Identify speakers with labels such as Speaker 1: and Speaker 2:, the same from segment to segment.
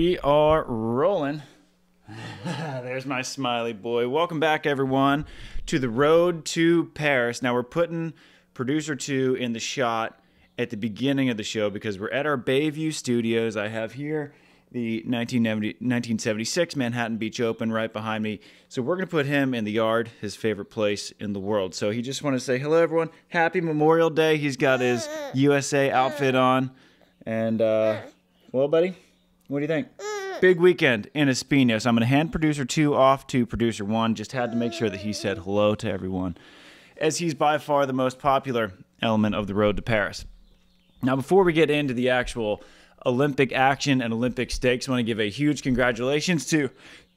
Speaker 1: We are rolling. There's my smiley boy. Welcome back, everyone, to the road to Paris. Now, we're putting producer 2 in the shot at the beginning of the show because we're at our Bayview studios. I have here the 1976 Manhattan Beach Open right behind me. So we're going to put him in the yard, his favorite place in the world. So he just wanted to say, hello, everyone. Happy Memorial Day. He's got his USA outfit on. And, well, buddy, what do you think? Big weekend in Espinho. So I'm going to hand producer 2 off to producer 1. Just had to make sure that he said hello to everyone, as he's by far the most popular element of the road to Paris. Now, before we get into the actual Olympic action and Olympic stakes, I want to give a huge congratulations to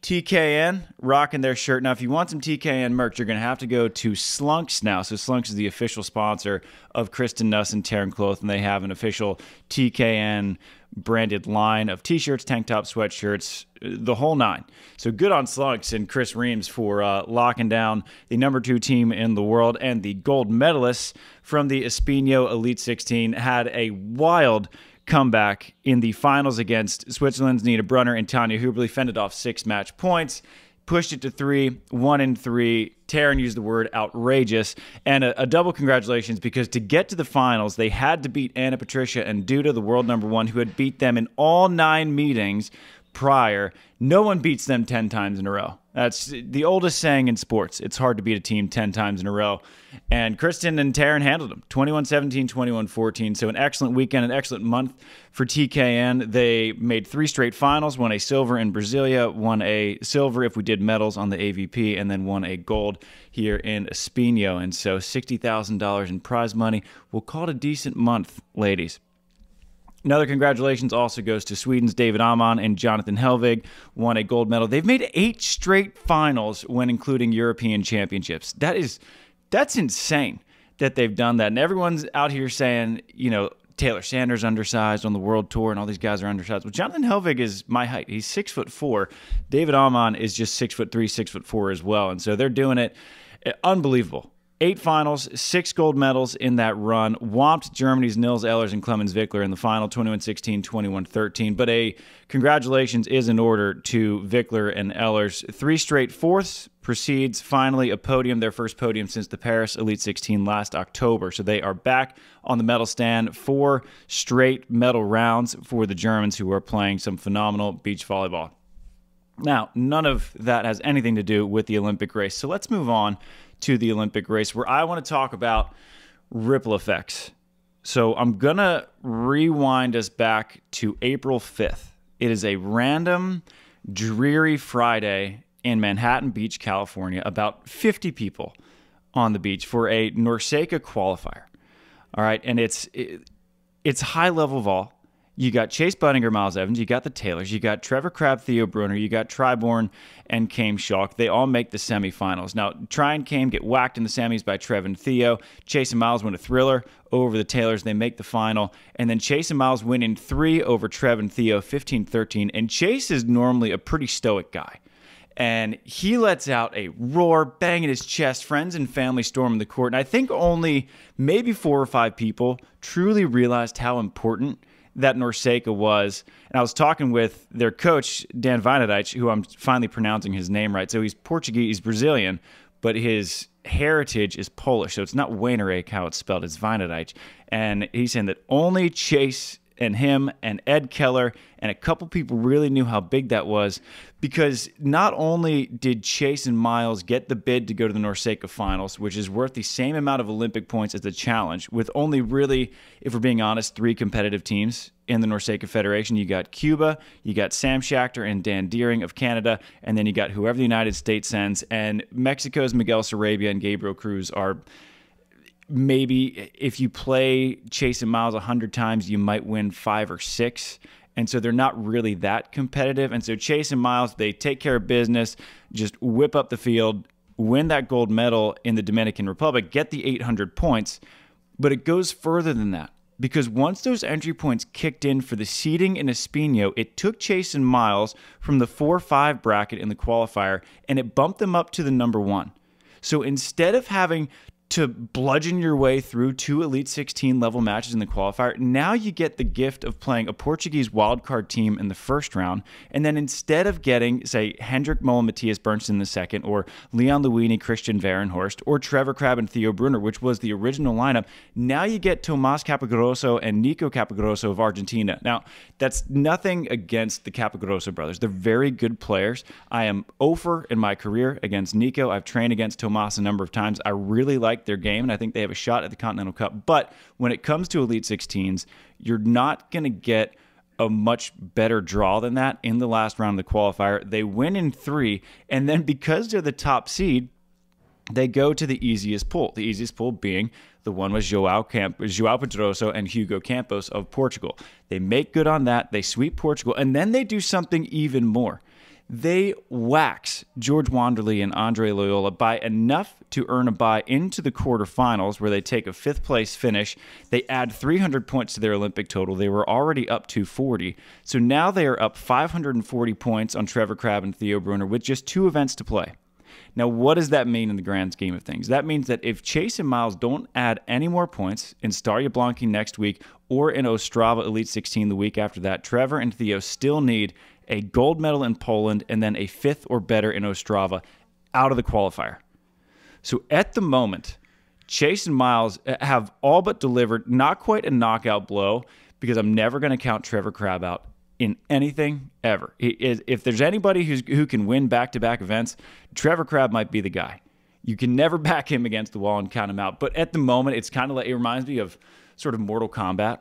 Speaker 1: TKN rocking their shirt. Now, if you want some TKN merch, you're going to have to go to Slunks now. So Slunks is the official sponsor of Kristen, Nuss, and Taryn Kloth, and they have an official TKN branded line of t-shirts, tank tops, sweatshirts, the whole nine. So good on Slunks and Chris Reams for locking down the #2 team in the world, and the gold medalists from the Espinho Elite16 had a wild comeback in the finals against Switzerland's Nina Brunner and Tanya Huberly. Fended off 6 match points, pushed it to 3, 1 in 3. Taryn used the word outrageous, and a double congratulations, because to get to the finals, they had to beat Anna Patricia and Duda, the world #1, who had beat them in all 9 meetings prior. No one beats them 10 times in a row. That's the oldest saying in sports. It's hard to beat a team 10 times in a row. And Kristen and Taryn handled them. 21-17, 21-14. So an excellent weekend, an excellent month for TKN. They made 3 straight finals, won a silver in Brasilia, won a silver if we did medals on the AVP, and then won a gold here in Espinho. And so $60,000 in prize money. We'll call it a decent month, ladies. Another congratulations also goes to Sweden's David Ahman and Jonatan Hellvig, won a gold medal. They've made 8 straight finals when including European championships. That's insane that they've done that. And everyone's out here saying, you know, Taylor Sanders undersized on the world tour and all these guys are undersized. Well, Jonatan Hellvig is my height. He's 6'4". David Ahman is just 6'3", 6'4" as well. And so they're doing it unbelievable. 8 finals, 6 gold medals in that run. Whomped Germany's Nils Ehlers and Clemens Wickler in the final, 21-16, 21-13. But a congratulations is in order to Wickler and Ehlers. 3 straight fourths precedes finally a podium, their first podium since the Paris Elite 16 last October. So they are back on the medal stand. 4 straight medal rounds for the Germans, who are playing some phenomenal beach volleyball. Now, none of that has anything to do with the Olympic race. So let's move on to the Olympic race, where I want to talk about ripple effects. So I'm going to rewind us back to April 5th. It is a random, dreary Friday in Manhattan Beach, California. About 50 people on the beach for a NORCECA qualifier. All right, and it's high-level vol. You got Chase Budinger, Miles Evans. You got the Taylors. You got Trevor, Crabb, Theo, Brunner. You got Triborn and Kame Schalk. They all make the semifinals. Now, Tri and Kame get whacked in the semis by Trev and Theo. Chase and Miles win a thriller over the Taylors. They make the final. And then Chase and Miles win in 3 over Trev and Theo, 15-13. And Chase is normally a pretty stoic guy. And he lets out a roar, banging his chest. Friends and family storm the court. And I think only maybe 4 or 5 people truly realized how important that NORCECA was. And I was talking with their coach, Dan Vinadich, who I'm finally pronouncing his name right. So he's Portuguese, he's Brazilian, but his heritage is Polish. So it's not Wienerake how it's spelled, it's Vinadich. And he's saying that only Chase and him and Ed Keller and a couple people really knew how big that was, because not only did Chase and Miles get the bid to go to the NORCECA finals, which is worth the same amount of Olympic points as the challenge, with only really, if we're being honest, 3 competitive teams in the NORCECA Federation. You got Cuba, you got Sam Schachter and Dan Deering of Canada, and then you got whoever the United States sends, and Mexico's Miguel Sarabia and Gabriel Cruz are maybe, if you play Chase and Miles 100 times, you might win 5 or 6. And so they're not really that competitive. And so Chase and Miles, they take care of business, just whip up the field, win that gold medal in the Dominican Republic, get the 800 points. But it goes further than that, because once those entry points kicked in for the seeding in Espinho, it took Chase and Miles from the 4-5 bracket in the qualifier, and it bumped them up to the #1. So instead of having to bludgeon your way through 2 Elite 16 level matches in the qualifier. Now you get the gift of playing a Portuguese wildcard team in the first round, and then instead of getting, say, Hendrik Moll, Matthias Berntsen in the second, or Leon Luini, Christian Varenhorst, or Trevor Crabb and Theo Brunner, which was the original lineup, now you get Tomás Capogrosio and Nico Capogrosio of Argentina. Now, that's nothing against the Capogrosio brothers. They're very good players. I am 0 in my career against Nico. I've trained against Tomás a number of times. I really like their game, and I think they have a shot at the Continental Cup. But when it comes to Elite 16s, you're not going to get a much better draw than that in the last round of the qualifier. They win in 3, and then because they're the top seed, they go to the easiest pool. The easiest pool being the one with João Pedroso and Hugo Campos of Portugal. They make good on that. They sweep Portugal, and then they do something even more. They wax George Wanderley and Andre Loyola by enough to earn a bye into the quarterfinals, where they take a 5th place finish. They add 300 points to their Olympic total. They were already up 240. So now they are up 540 points on Trevor Crabb and Theo Brunner with just 2 events to play. Now, what does that mean in the grand scheme of things? That means that if Chase and Miles don't add any more points in Stare Blanki next week or in Ostrava Elite 16 the week after that, Trevor and Theo still need a gold medal in Poland and then a 5th or better in Ostrava out of the qualifier. So at the moment, Chase and Miles have all but delivered not quite a knockout blow, because I'm never going to count Trevor Crabb out in anything ever. If there's anybody who can win back-to-back events, Trevor Crabb might be the guy. You can never back him against the wall and count him out. But at the moment, it's kind of like, it reminds me of sort of Mortal Kombat,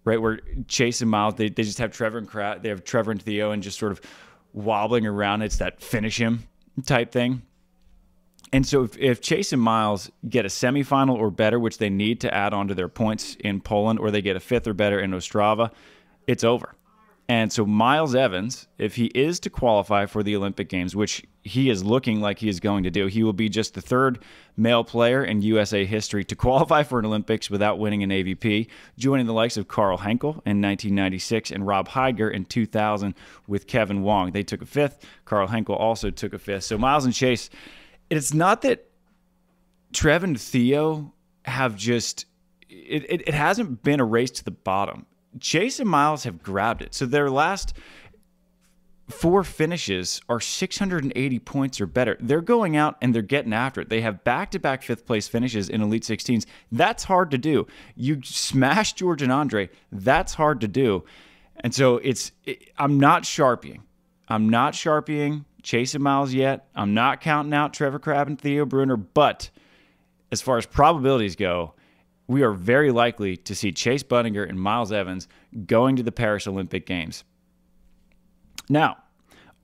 Speaker 1: right, where Chase and Miles, they just have Trevor and Crabb, they have Trevor and Theo and just sort of wobbling around. It's that finish him type thing. And so if Chase and Miles get a semifinal or better, which they need to add on to their points in Poland, or they get a 5th or better in Ostrava, it's over. And so Miles Evans, if he is to qualify for the Olympic Games, which he is looking like he is going to do, he will be just the 3rd male player in USA history to qualify for an Olympics without winning an AVP, joining the likes of Carl Henkel in 1996 and Rob Heidger in 2000 with Kevin Wong. They took a 5th. Carl Henkel also took a 5th. So Miles and Chase, it's not that Trev and Theo have just, it hasn't been a race to the bottom. Chase and Miles have grabbed it. So their last 4 finishes are 680 points or better. They're going out and they're getting after it. They have back-to-back 5th place finishes in Elite 16s. That's hard to do. You smash George and Andre. That's hard to do. And so I'm not sharpieing. I'm not sharpieing Chase and Miles yet. I'm not counting out Trevor Crabb and Theo Brunner. But as far as probabilities go, we are very likely to see Chase Budinger and Miles Evans going to the Paris Olympic Games. Now,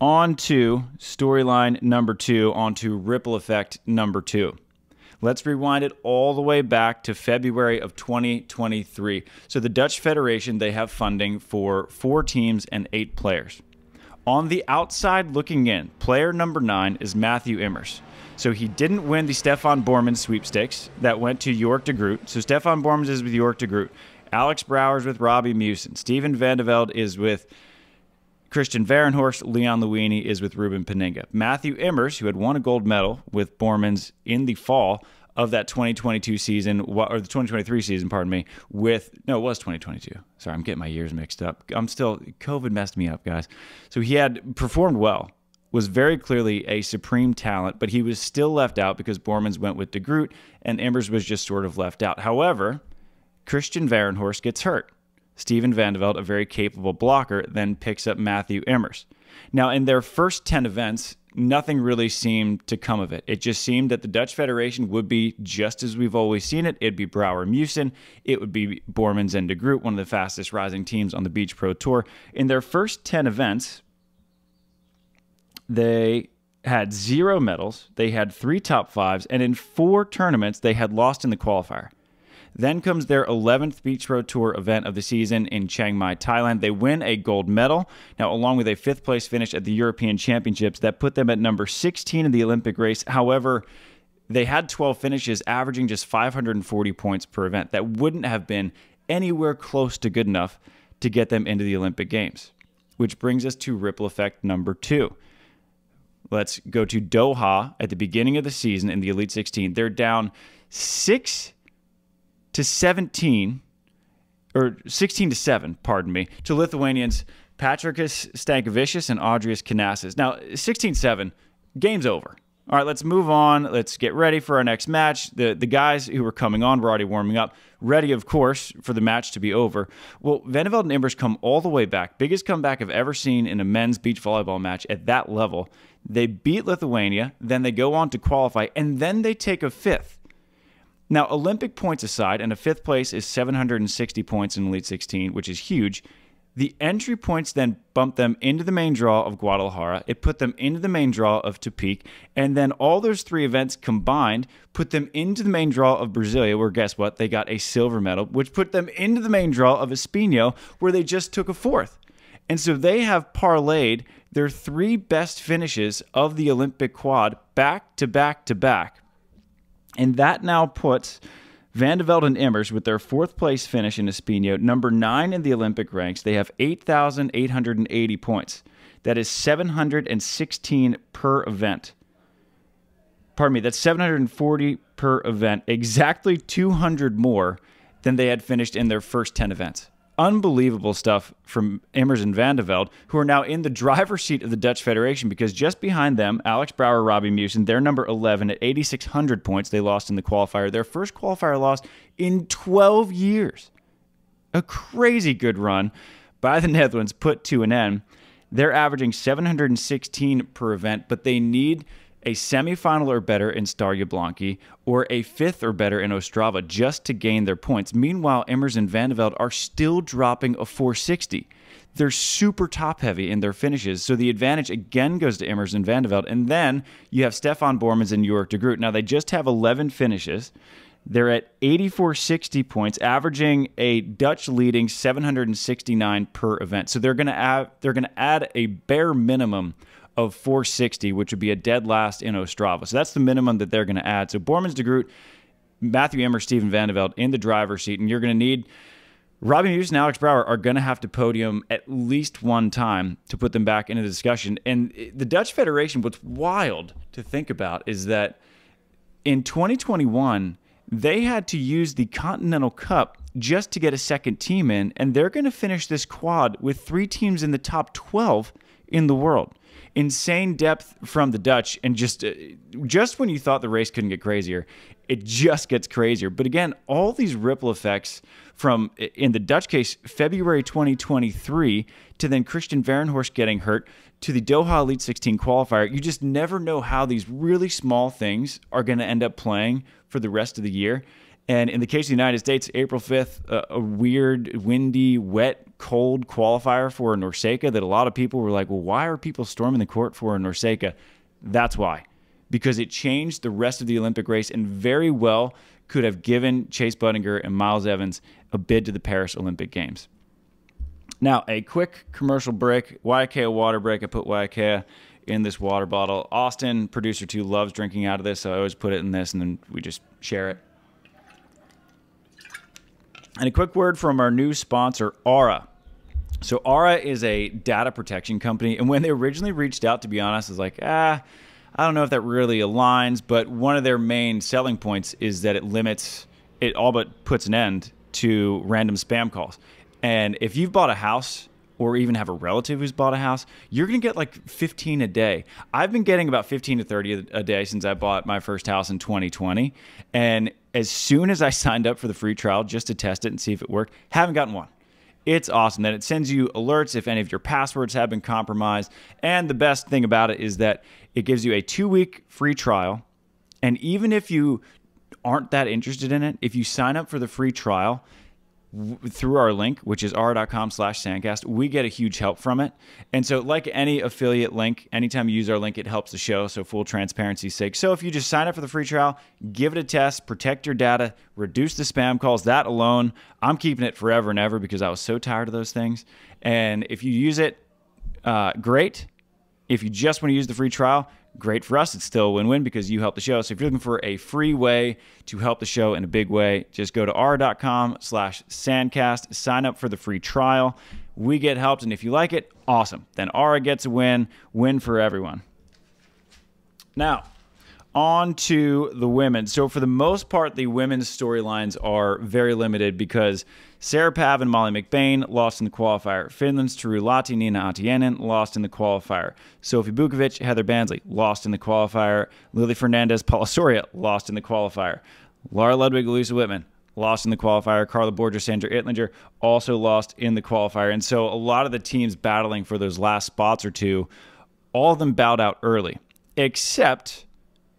Speaker 1: on to storyline number 2, on to ripple effect number 2. Let's rewind it all the way back to February of 2023. So the Dutch Federation, they have funding for 4 teams and 8 players. On the outside looking in, player number 9 is Matthew Immers. So he didn't win the Stefan Bormans sweepstakes that went to York de Groot. So Stefan Bormans is with York de Groot. Alex Brouwer's with Robbie Mewsen. Steven van de Velde is with Christian Varenhorst. Leon Luini is with Ruben Peninga. Matthew Immers, who had won a gold medal with Bormans in the fall of that 2022 season, or the 2023 season, pardon me, it was 2022. Sorry, I'm getting my years mixed up. COVID messed me up, guys. So he had performed well, was very clearly a supreme talent, but he was still left out because Bormans went with de Groot and Immers was just sort of left out. However, Christian Varenhorst gets hurt. Steven van de Velde, a very capable blocker, then picks up Matthew Immers. Now, in their first 10 events, nothing really seemed to come of it. It just seemed that the Dutch Federation would be just as we've always seen it. It'd be Brouwer Mewsen. It would be Bormans and de Groot, one of the fastest rising teams on the Beach Pro Tour. In their first 10 events, they had 0 medals, they had 3 top 5s, and in 4 tournaments, they had lost in the qualifier. Then comes their 11th Beach Pro Tour event of the season in Chiang Mai, Thailand. They win a gold medal, now along with a 5th place finish at the European Championships. That put them at number 16 in the Olympic race. However, they had 12 finishes, averaging just 540 points per event. That wouldn't have been anywhere close to good enough to get them into the Olympic Games, which brings us to ripple effect number 2. Let's go to Doha at the beginning of the season in the Elite 16. They're down 6-17, or 16-7, pardon me, to Lithuanians Patrikas Stankovičius and Audrius Kanasis. Now, 16-7, game's over. All right, let's move on. Let's get ready for our next match. The guys who were coming on were already warming up, ready, of course, for the match to be over. Well, Velde and Immers come all the way back. Biggest comeback I've ever seen in a men's beach volleyball match at that level. They beat Lithuania, then they go on to qualify, and then they take a 5th. Now, Olympic points aside, and a 5th place is 760 points in Elite 16, which is huge. The entry points then bumped them into the main draw of Guadalajara. It put them into the main draw of Tepic. And then all those 3 events combined put them into the main draw of Brasilia, where guess what? They got a silver medal, which put them into the main draw of Espinho, where they just took a 4th. And so they have parlayed their 3 best finishes of the Olympic quad back to back to back. And that now puts Van de Velde and Immers, with their 4th place finish in Espinho, number 9 in the Olympic ranks. They have 8,880 points. That is 716 per event. Pardon me, that's 740 per event, exactly 200 more than they had finished in their first 10 events. Unbelievable stuff from Immers and Van de Velde, who are now in the driver's seat of the Dutch Federation, because just behind them, Alex Brouwer, Robbie Musen, they're number 11 at 8,600 points. They lost in the qualifier. Their first qualifier loss in 12 years. A crazy good run by the Netherlands put to an end. They're averaging 716 per event, but they need a semifinal or better in Star Jablonki, or a 5th or better in Ostrava just to gain their points. Meanwhile, Immers and Van de Velde are still dropping a 460. They're super top-heavy in their finishes, so the advantage again goes to Immers and Van de Velde. And then you have Stefan Bormans and Jörg de Groot. Now, they just have 11 finishes. They're at 8,460 points, averaging a Dutch-leading 769 per event. So they're going to add a bare minimum of 460, which would be a dead last in Ostrava. So that's the minimum that they're going to add. So Bormans, de Groot, Matthew Immers, Steven Van de Velde in the driver's seat, and you're going to need Robbie Musen and Alex Brouwer are going to have to podium at least one time to put them back into the discussion. And the Dutch Federation, what's wild to think about is that in 2021, they had to use the Continental Cup just to get a second team in, and they're going to finish this quad with 3 teams in the top 12 in the world. Insane depth from the Dutch, and just when you thought the race couldn't get crazier, it just gets crazier. But again, all these ripple effects from, in the Dutch case, February 2023 to then Christian Verenhorst getting hurt to the Doha Elite 16 qualifier, you just never know how these really small things are going to end up playing for the rest of the year. And in the case of the United States, April 5th, a weird, windy, wet, cold qualifier for a NORCECA that a lot of people were like, well, why are people storming the court for a NORCECA? That's why. Because it changed the rest of the Olympic race and very well could have given Chase Budinger and Miles Evans a bid to the Paris Olympic Games. Now, a quick commercial break. Waiakea water break. I put Waiakea in this water bottle. Austin, producer 2, loves drinking out of this, so I always put it in this, and then we just share it. And a quick word from our new sponsor, Aura. So Aura is a data protection company, and when they originally reached out, to be honest, I was like, I don't know if that really aligns, but one of their main selling points is that it all but puts an end to random spam calls. And if you've bought a house, or even have a relative who's bought a house, you're going to get like 15 a day. I've been getting about 15 to 30 a day since I bought my first house in 2020. And as soon as I signed up for the free trial just to test it and see if it worked, haven't gotten one. It's awesome. Then it sends you alerts if any of your passwords have been compromised. And the best thing about it is that it gives you a 2-week free trial. And even if you aren't that interested in it, if you sign up for the free trial through our link, which is r.com/SANDCAST, we get a huge help from it. And so like any affiliate link, anytime you use our link, it helps the show. So full transparency's sake. So if you just sign up for the free trial, give it a test, protect your data, reduce the spam calls, that alone, I'm keeping it forever and ever because I was so tired of those things. And if you use it, great. If you just want to use the free trial, great for us. It's still a win-win because you help the show. So if you're looking for a free way to help the show in a big way, just go to r.com/SANDCAST, sign up for the free trial. We get helped, and if you like it, awesome. Then Aura gets a win for everyone. Now, on to the women. So for the most part, the women's storylines are very limited because Sarah Pav and Molly McBain lost in the qualifier. Finland's Tarulati, Nina Atienen lost in the qualifier. Sophie Bukovic, Heather Bansley lost in the qualifier. Lily Fernandez, Paula Soria lost in the qualifier. Laura Ludwig, Elisa Whitman lost in the qualifier. Carla Borger, Sandra Ittlinger also lost in the qualifier. And so a lot of the teams battling for those last spots or two, all of them bowed out early, except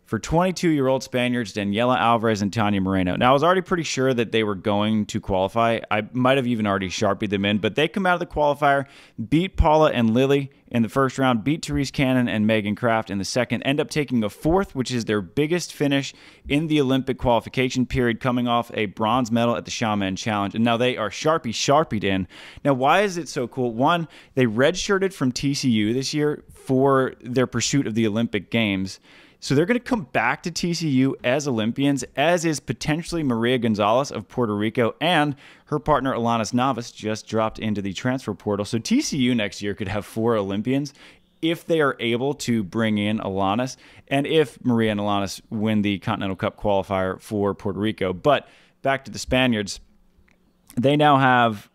Speaker 1: for 22-year-old Spaniards Daniela Alvarez and Tanya Moreno. Now, I was already pretty sure that they were going to qualify. I might have even already Sharpied them in, but they come out of the qualifier, beat Paula and Lily in the first round, beat Therese Cannon and Megan Kraft in the second, end up taking a fourth, which is their biggest finish in the Olympic qualification period, coming off a bronze medal at the Shaman Challenge. And now they are Sharpied in. Now, why is it so cool? One, they redshirted from TCU this year for their pursuit of the Olympic Games. So they're going to come back to TCU as Olympians, as is potentially Maria Gonzalez of Puerto Rico, and her partner Alanis Navas just dropped into the transfer portal. So TCU next year could have 4 Olympians if they are able to bring in Alanis, and if Maria and Alanis win the Continental Cup qualifier for Puerto Rico. But back to the Spaniards, they now have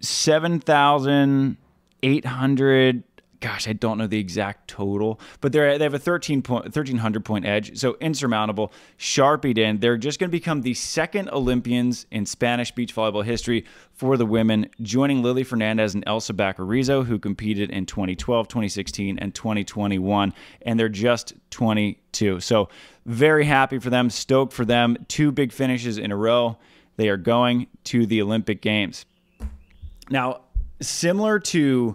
Speaker 1: 7,800. Gosh, I don't know the exact total, but they have a 1,300-point edge, so insurmountable. Sharpied in. They're just going to become the second Olympians in Spanish beach volleyball history for the women, joining Lily Fernandez and Elsa Baccarizo, who competed in 2012, 2016, and 2021, and they're just 22. So very happy for them, stoked for them. 2 big finishes in a row. They are going to the Olympic Games. Now, similar to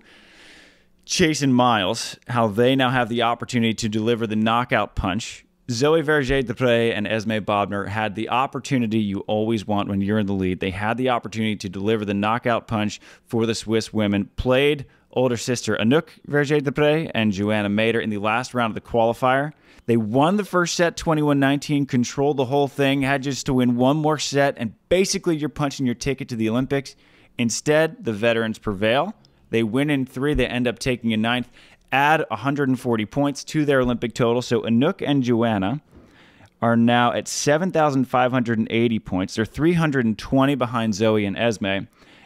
Speaker 1: Chase and Miles, how they now have the opportunity to deliver the knockout punch. Zoe Verge-Depre and Esme Bodmer had the opportunity you always want when you're in the lead. They had the opportunity to deliver the knockout punch for the Swiss women. Played older sister Anouk Verge-Depre and Joanna Mader in the last round of the qualifier. They won the first set 21-19, controlled the whole thing, had just to win one more set, and basically you're punching your ticket to the Olympics. Instead, the veterans prevail. They win in 3. They end up taking a 9th, add 140 points to their Olympic total. So Anouk and Joanna are now at 7,580 points. They're 320 behind Zoe and Esme,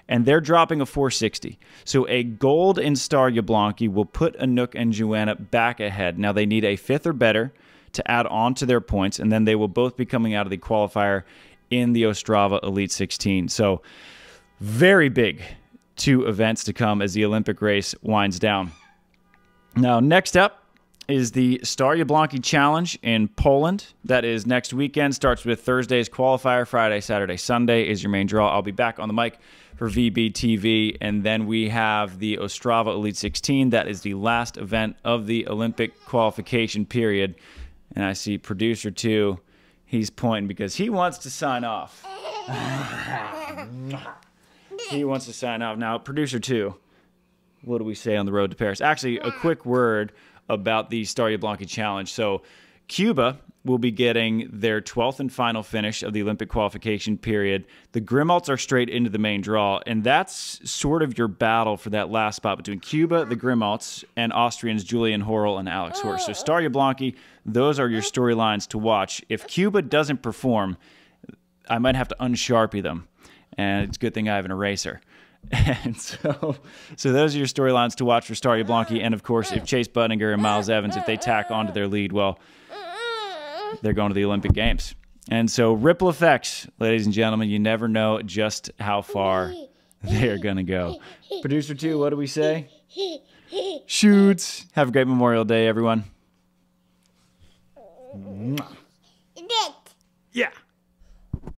Speaker 1: and they're dropping a 460. So a gold in Star Jablonski will put Anouk and Joanna back ahead. Now they need a 5th or better to add on to their points, and then they will both be coming out of the qualifier in the Ostrava Elite 16. So very big 2 events to come as the Olympic race winds down. Now, next up is the Star Jablonski Challenge in Poland. That is next weekend. Starts with Thursday's qualifier. Friday, Saturday, Sunday is your main draw. I'll be back on the mic for VBTV. And then we have the Ostrava Elite 16. That is the last event of the Olympic qualification period. And I see producer 2. He's pointing because he wants to sign off. He wants to sign off. Now, producer 2, what do we say on the road to Paris? Actually, a quick word about the Star Jablonski Challenge. So, Cuba will be getting their 12th and final finish of the Olympic qualification period. The Grimmalts are straight into the main draw, and that's sort of your battle for that last spot between Cuba, the Grimmalts, and Austrians Julian Horrell and Alex Horst. So, Star Jablonski, those are your storylines to watch. If Cuba doesn't perform, I might have to unsharpie them. And it's a good thing I have an eraser. And so those are your storylines to watch for Star Jablonski. And, of course, if Chase Budinger and Miles Evans, if they tack onto their lead, well, they're going to the Olympic Games. And so ripple effects, ladies and gentlemen, you never know just how far they're going to go. Producer 2, what do we say? Shoots. Have a great Memorial Day, everyone. Yeah.